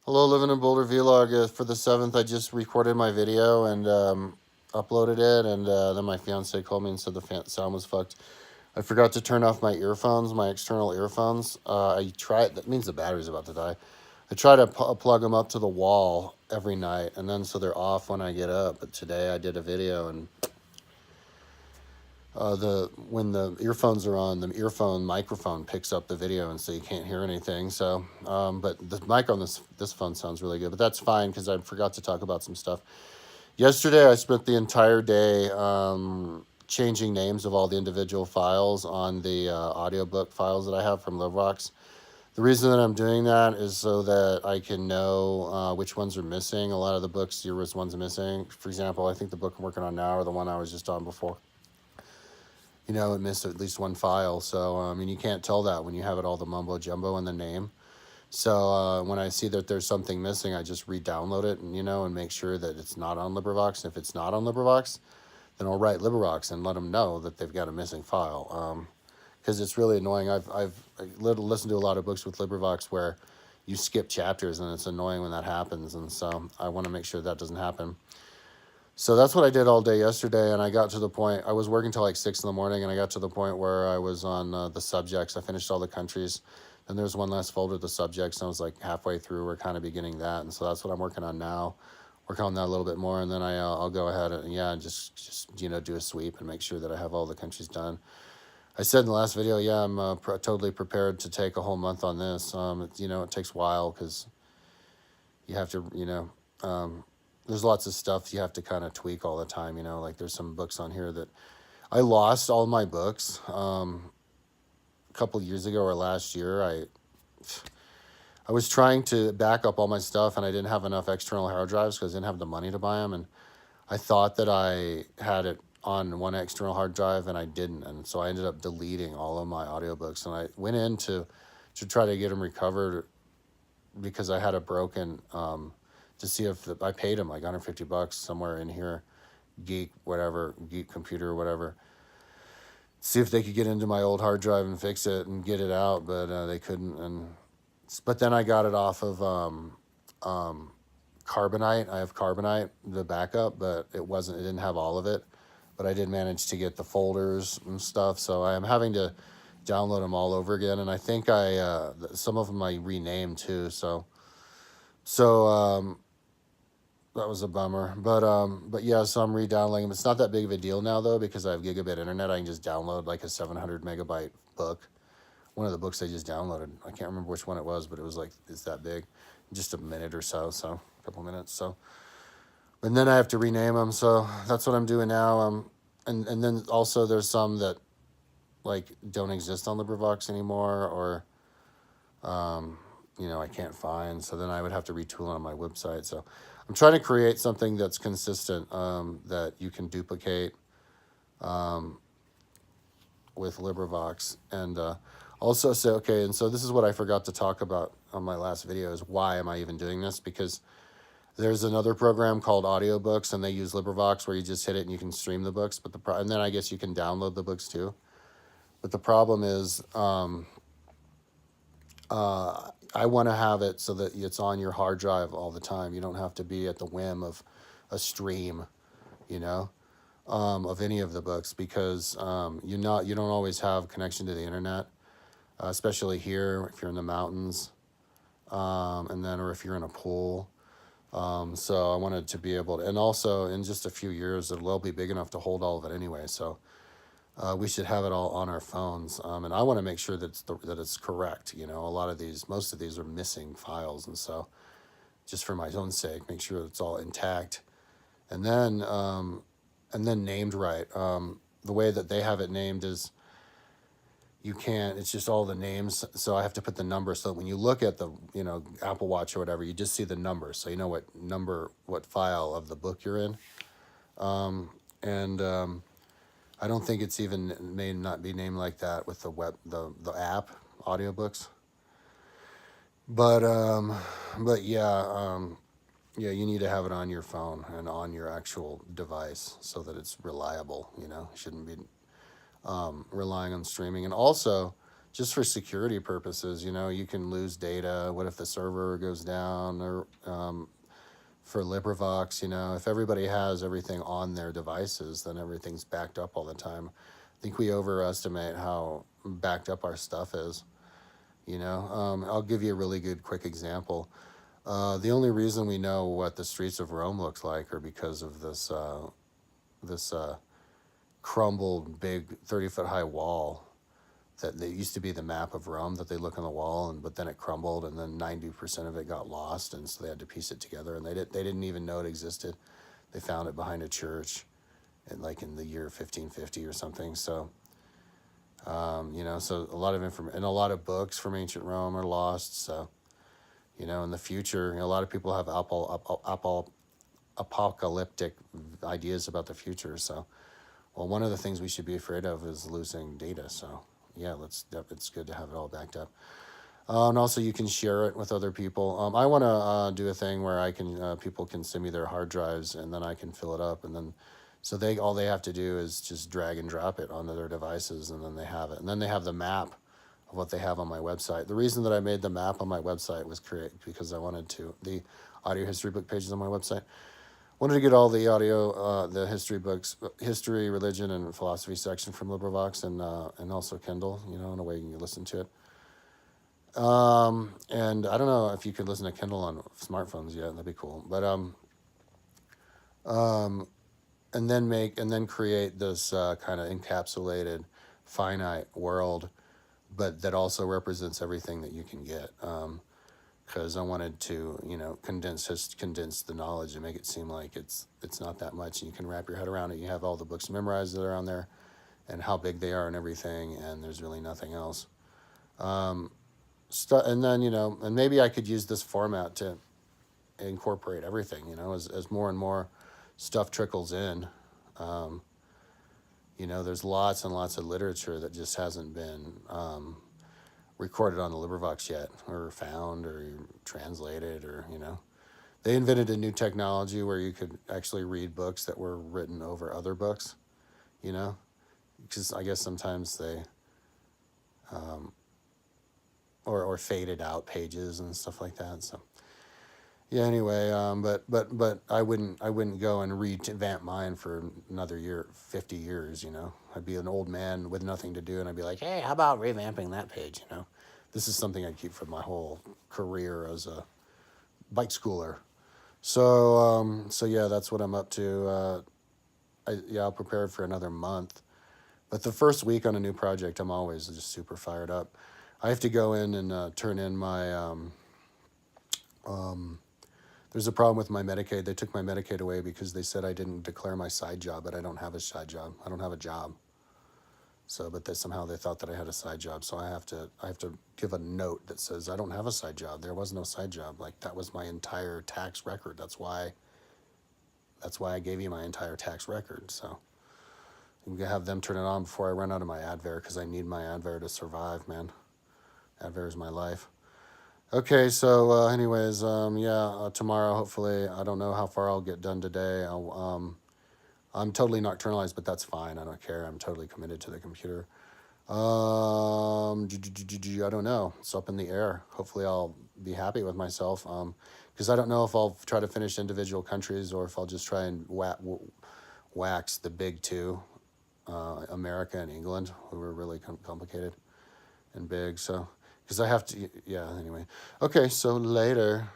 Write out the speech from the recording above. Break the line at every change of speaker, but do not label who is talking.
Hello, Living in Boulder vlog. For the 7th, I just recorded my video and uploaded it, and then my fiance called me and said the sound was fucked. I forgot to turn off my earphones, my external earphones. I tried, that means the battery's about to die. I try to plug them up to the wall every night, and then so they're off when I get up. But today I did a video, and when the earphones are on, the earphone microphone picks up the video, and so you can't hear anything. So, but the mic on this phone sounds really good. But that's fine because I forgot to talk about some stuff. Yesterday, I spent the entire day changing names of all the individual files on the audiobook files that I have from LibriVox. The reason that I'm doing that is so that I can know which ones are missing. A lot of the books, there was ones missing. For example, I think the book I'm working on now or the one I was just on before, it missed at least one file. So, and you can't tell that when you have it all the mumbo jumbo in the name. So when I see that there's something missing, I just re-download it and make sure that it's not on LibriVox. And if it's not on LibriVox, then I'll write LibriVox and let them know that they've got a missing file. Because it's really annoying. I've listened to a lot of books with LibriVox where you skip chapters, and it's annoying when that happens. And so I want to make sure that doesn't happen. So that's what I did all day yesterday, and I got to the point, I was working till like 6 in the morning, and I got to the point where I was on the subjects. I finished all the countries, and there's one last folder, the subjects, and I was like halfway through. We're kind of beginning that, and so that's what I'm working on now. Work on that a little bit more, and then I'll go ahead and just do a sweep and make sure that I have all the countries done. I said in the last video, I'm totally prepared to take a whole month on this. It takes a while because you have to, there's lots of stuff you have to kind of tweak all the time, like there's some books on here that I lost all my books a couple years ago or last year. I was trying to back up all my stuff, and I didn't have enough external hard drives because I didn't have the money to buy them, and I thought that I had it on one external hard drive, and I didn't, and so I ended up deleting all of my audiobooks, and I went in to try to get them recovered because I had a broken to see if I paid him like $150 somewhere in here, Geek Computer or whatever. See if they could get into my old hard drive and fix it and get it out, but they couldn't. But then I got it off of Carbonite. I have Carbonite, the backup, but it didn't have all of it. But I did manage to get the folders and stuff, so I am having to download them all over again. And I think some of them I renamed too. So that was a bummer, but yeah, so I'm re-downloading them. It's not that big of a deal now though, because I have gigabit internet. I can just download like a 700 megabyte book. One of the books I just downloaded, I can't remember which one it was, but it was like, it's that big, just a minute or so, a couple minutes. So, and then I have to rename them. So that's what I'm doing now. And then also there's some that like don't exist on LibriVox anymore, or I can't find. So then I would have to retool on my website. So I'm trying to create something that's consistent, that you can duplicate with LibriVox. And also say, okay, and so this is what I forgot to talk about on my last video is why am I even doing this? Because there's another program called Audiobooks, and they use LibriVox where you just hit it and you can stream the books. And then I guess you can download the books too. But the problem is, I want to have it so that it's on your hard drive all the time. You don't have to be at the whim of a stream, of any of the books, because you don't always have connection to the internet, especially here if you're in the mountains, or if you're in a pool. So I wanted to be able to, and also in just a few years it'll be big enough to hold all of it anyway. So we should have it all on our phones, and I want to make sure that it's correct. Most of these are missing files, and so just for my own sake, make sure it's all intact, and then named right. The way that they have it named is you can't. It's just all the names, so I have to put the number. So when you look at the Apple Watch or whatever, you just see the number, so you know what file of the book you're in, and I don't think it's even may not be named like that with the app audiobooks. But you need to have it on your phone and on your actual device so that it's reliable. You shouldn't be relying on streaming. And also, just for security purposes. You know, you can lose data. What if the server goes down? Or for LibriVox, you know, if everybody has everything on their devices, then everything's backed up all the time. I think we overestimate how backed up our stuff is. You know, I'll give you a really good quick example. The only reason we know what the streets of Rome looks like are because of this crumbled big 30-foot high wall that they used to be the map of Rome that they look on the wall, but then it crumbled, and then 90% of it got lost, and so they had to piece it together, and they didn't even know it existed. They found it behind a church, in the year 1550 or something. So you know, so a lot of information and a lot of books from ancient Rome are lost. So you know, in the future, you know, a lot of people have apocalyptic ideas about the future. So, well, one of the things we should be afraid of is losing data. So, yeah, it's good to have it all backed up. And also, you can share it with other people. I want to do a thing where I can people can send me their hard drives, and then I can fill it up, and then so all they have to do is just drag and drop it onto their devices, and then they have it, and then they have the map of what they have on my website. The reason that I made the map on my website was because I wanted the audio history book pages on my website. Wanted to get all the audio, the history books, history, religion, and philosophy section from LibriVox and also Kindle. You know, in a way you can listen to it. And I don't know if you could listen to Kindle on smartphones yet. That'd be cool. But and then create this kind of encapsulated, finite world, but that also represents everything that you can get. Because I wanted to, you know, condense the knowledge and make it seem like it's not that much, and you can wrap your head around it. You have all the books memorized that are on there, and how big they are and everything, and there's really nothing else. And then, you know, and maybe I could use this format to incorporate everything, you know, as more and more stuff trickles in. You know, there's lots and lots of literature that just hasn't been recorded on the LibriVox yet, or found, or translated, or, you know. They invented a new technology where you could actually read books that were written over other books, you know, because I guess sometimes they, or faded out pages and stuff like that. So yeah, anyway, but I wouldn't go and revamp mine for another 50 years, you know. I'd be an old man with nothing to do, and I'd be like, hey, how about revamping that page, you know? This is something I keep for my whole career as a bike schooler. So yeah, that's what I'm up to. I'll prepare for another month. But the first week on a new project, I'm always just super fired up. I have to go in and turn in my, there's a problem with my Medicaid. They took my Medicaid away because they said I didn't declare my side job, but I don't have a side job. I don't have a job. So, but somehow they thought that I had a side job. So I have to give a note that says I don't have a side job. There was no side job. Like, that was my entire tax record. That's why I gave you my entire tax record. So I'm gonna have them turn it on before I run out of my Advair, because I need my Advair to survive, man. Advair is my life. Okay, so anyways, tomorrow, hopefully, I don't know how far I'll get done today. I'm totally nocturnalized, but that's fine. I don't care. I'm totally committed to the computer. I don't know. It's up in the air. Hopefully I'll be happy with myself, because I don't know if I'll try to finish individual countries, or if I'll just try and wax the big two, America and England, who are really complicated and big. So, because I have to, yeah, anyway. Okay, so later.